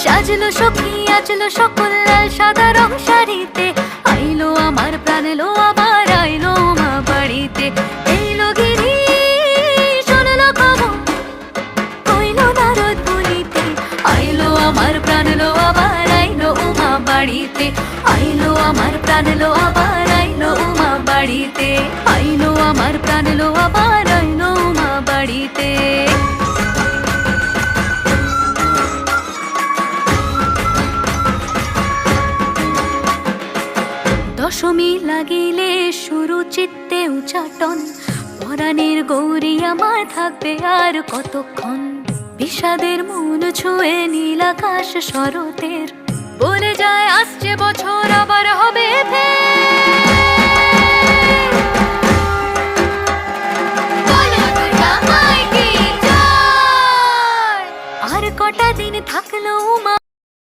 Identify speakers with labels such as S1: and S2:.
S1: সাজলো সখী আজলো সকল লাল সাদা রং শাড়িতে, আইলো আমার প্রাণ এলো আবার আইলো মা বাড়িতে। এইলো গিরি শুনলো খবর কইলো নারদ বলিতে, আইলো আমার প্রাণ এলো আবার আইলো মা বাড়িতে। আইলো আমার প্রাণ এলো আবার আইলো মা বাড়িতে। আইলো আমার প্রাণ এলো আবার আইলো মা বাড়িতে। দশমী লাগিলে শুরু চিত্তে উচাটন, পরাণের গৌরী আমার থাকবে আর কতক্ষণ। বিষাদের মন ছুঁয়ে নীল আকাশ শরতের, বলে যায় আসছে বছর আবার হবে ফের।